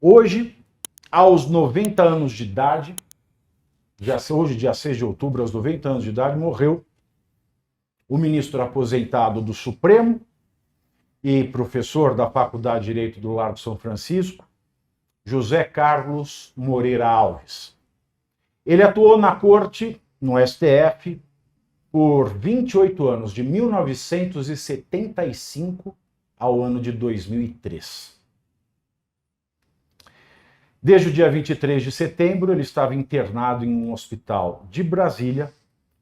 Hoje, aos 90 anos de idade, hoje, dia 6 de outubro, aos 90 anos de idade, morreu o ministro aposentado do Supremo e professor da Faculdade de Direito do Largo São Francisco, José Carlos Moreira Alves. Ele atuou na corte, no STF, por 28 anos, de 1975 ao ano de 2003. Desde o dia 23 de setembro, ele estava internado em um hospital de Brasília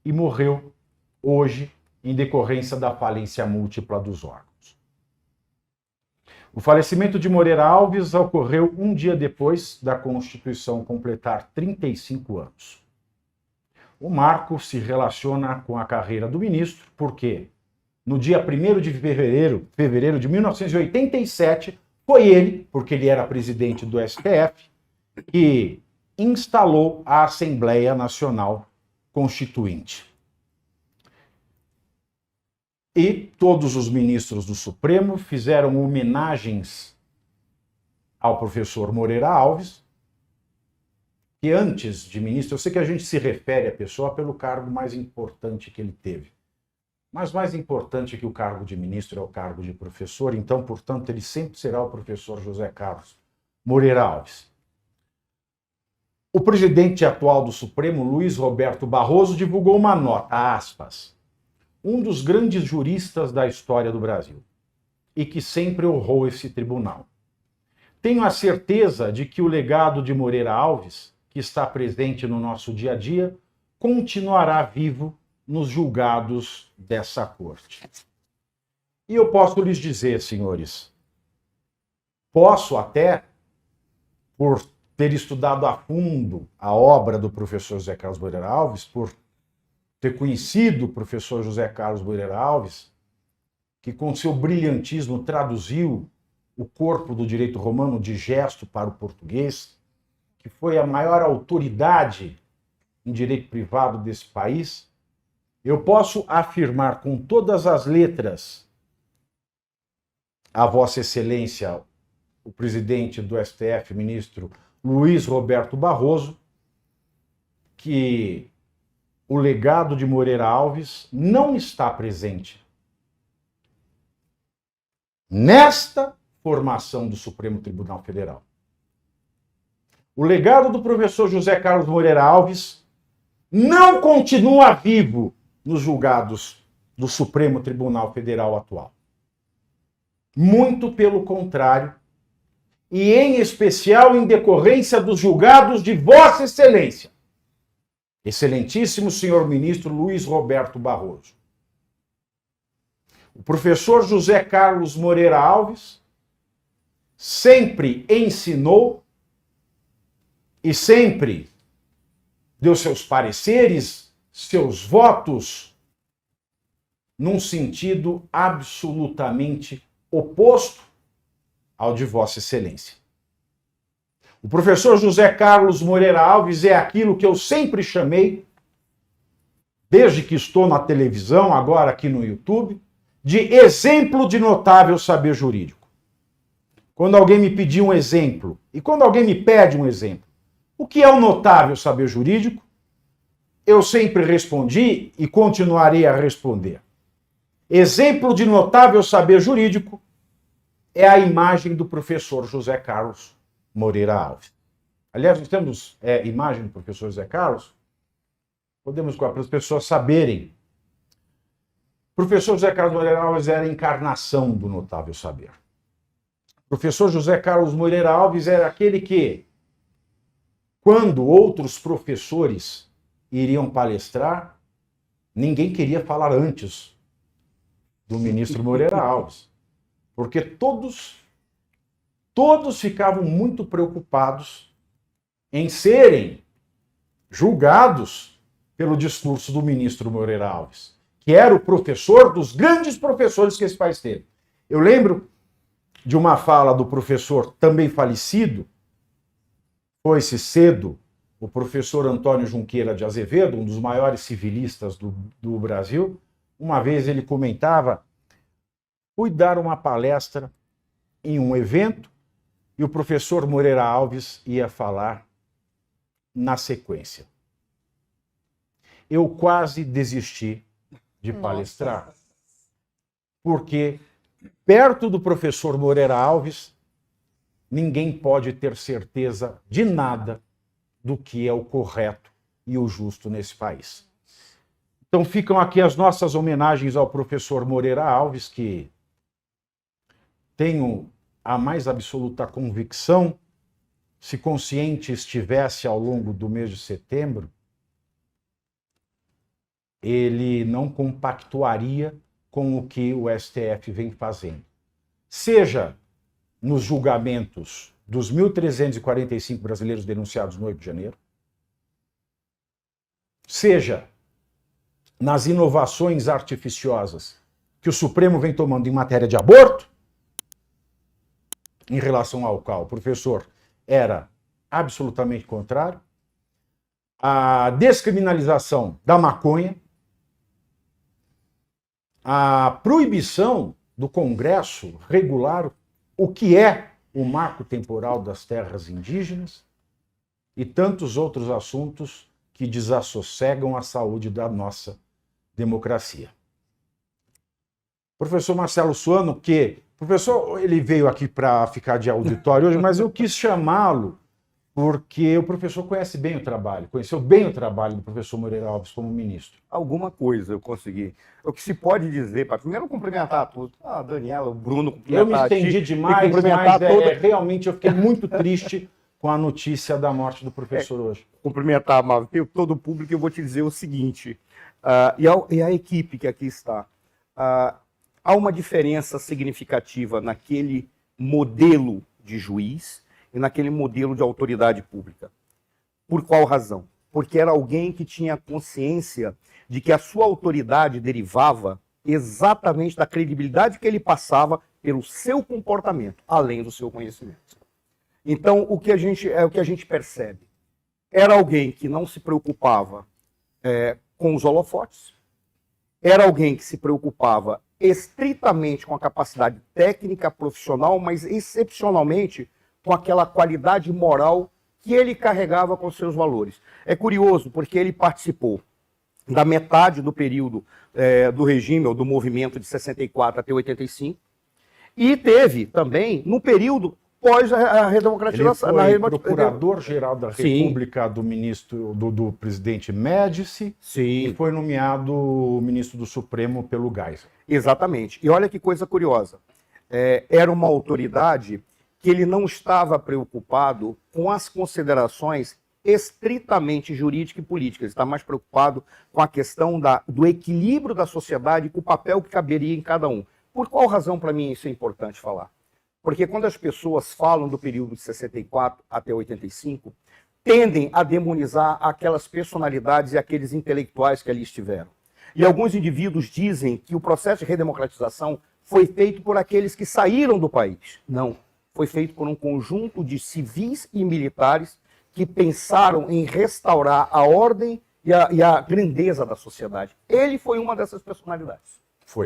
e morreu hoje em decorrência da falência múltipla dos órgãos. O falecimento de Moreira Alves ocorreu um dia depois da Constituição completar 35 anos. O marco se relaciona com a carreira do ministro, porque no dia 1º de fevereiro de 1987, foi ele, porque ele era presidente do STF, que instalou a Assembleia Nacional Constituinte. E todos os ministros do Supremo fizeram homenagens ao professor Moreira Alves, que antes de ministro, eu sei que a gente se refere à pessoa pelo cargo mais importante que ele teve. Mas mais importante que o cargo de ministro é o cargo de professor, então, portanto, ele sempre será o professor José Carlos Moreira Alves. O presidente atual do Supremo, Luiz Roberto Barroso, divulgou uma nota, aspas, um dos grandes juristas da história do Brasil, e que sempre honrou esse tribunal. Tenho a certeza de que o legado de Moreira Alves, que está presente no nosso dia a dia, continuará vivo nos julgados dessa corte. E eu posso lhes dizer, senhores, posso até, por ter estudado a fundo a obra do professor José Carlos Moreira Alves, por ter conhecido o professor José Carlos Moreira Alves, que com seu brilhantismo traduziu o corpo do direito romano de gesto para o português, que foi a maior autoridade em direito privado desse país, eu posso afirmar com todas as letras a Vossa Excelência, o presidente do STF, ministro Luiz Roberto Barroso, que o legado de Moreira Alves não está presente nesta formação do Supremo Tribunal Federal. O legado do professor José Carlos Moreira Alves não continua vivo nos julgados do Supremo Tribunal Federal atual. Muito pelo contrário, e em especial em decorrência dos julgados de Vossa Excelência, Excelentíssimo senhor ministro Luiz Roberto Barroso. O professor José Carlos Moreira Alves sempre ensinou e sempre deu seus pareceres, seus votos, num sentido absolutamente oposto ao de Vossa Excelência. O professor José Carlos Moreira Alves é aquilo que eu sempre chamei, desde que estou na televisão, agora aqui no YouTube, de exemplo de notável saber jurídico. Quando alguém me pedir um exemplo, e quando alguém me pede um exemplo, o que é um notável saber jurídico? Eu sempre respondi e continuarei a responder. Exemplo de notável saber jurídico é a imagem do professor José Carlos Moreira Alves. Aliás, nós temos imagem do professor José Carlos, podemos, para as pessoas saberem. O professor José Carlos Moreira Alves era a encarnação do notável saber. O professor José Carlos Moreira Alves era aquele que, quando outros professores iriam palestrar, ninguém queria falar antes do ministro Moreira Alves, porque todos ficavam muito preocupados em serem julgados pelo discurso do ministro Moreira Alves, que era o professor dos grandes professores que esse país teve. Eu lembro de uma fala do professor também falecido, foi-se cedo, o professor Antônio Junqueira de Azevedo, um dos maiores civilistas do Brasil. Uma vez ele comentava, fui dar uma palestra em um evento e o professor Moreira Alves ia falar na sequência. Eu quase desisti de palestrar, porque perto do professor Moreira Alves, ninguém pode ter certeza de nada do que é o correto e o justo nesse país. Então ficam aqui as nossas homenagens ao professor Moreira Alves, que tenho a mais absoluta convicção, se consciente estivesse ao longo do mês de setembro, ele não compactuaria com o que o STF vem fazendo. Seja nos julgamentos dos 1.345 brasileiros denunciados no 8 de janeiro, seja nas inovações artificiosas que o Supremo vem tomando em matéria de aborto, em relação ao qual o professor era absolutamente contrário, a descriminalização da maconha, a proibição do Congresso regular o que é o marco temporal das terras indígenas e tantos outros assuntos que desassossegam a saúde da nossa democracia. Professor Marcelo Suano, professor, ele veio aqui para ficar de auditório hoje, mas eu quis chamá-lo porque o professor conhece bem o trabalho, conheceu bem o trabalho do professor Moreira Alves como ministro. Alguma coisa eu consegui. O que se pode dizer, para primeiro cumprimentar a todos, a Daniela, o Bruno, eu me estendi demais, mas realmente eu fiquei muito triste com a notícia da morte do professor hoje. Cumprimentar, Amável, todo o público, eu vou te dizer o seguinte, e a equipe que aqui está, há uma diferença significativa naquele modelo de juiz e naquele modelo de autoridade pública. Por qual razão? Porque era alguém que tinha consciência de que a sua autoridade derivava exatamente da credibilidade que ele passava pelo seu comportamento, além do seu conhecimento. Então, o que a gente percebe? Era alguém que não se preocupava com os holofotes, era alguém que se preocupava estritamente com a capacidade técnica, profissional, mas excepcionalmente com aquela qualidade moral que ele carregava com seus valores. É curioso, porque ele participou da metade do período do regime, ou do movimento de 64 até 85, e teve também, no período pós a redemocratização. Ele foi procurador-geral da República do ministro, do presidente Médici, e foi nomeado ministro do Supremo pelo Geisel. Exatamente. E olha que coisa curiosa. Era uma autoridade que ele não estava preocupado com as considerações estritamente jurídicas e políticas. Ele está mais preocupado com a questão do equilíbrio da sociedade e com o papel que caberia em cada um. Por qual razão, para mim, isso é importante falar? Porque quando as pessoas falam do período de 64 até 85, tendem a demonizar aquelas personalidades e aqueles intelectuais que ali estiveram. E alguns indivíduos dizem que o processo de redemocratização foi feito por aqueles que saíram do país. Não. Foi feito por um conjunto de civis e militares que pensaram em restaurar a ordem e a grandeza da sociedade. Ele foi uma dessas personalidades.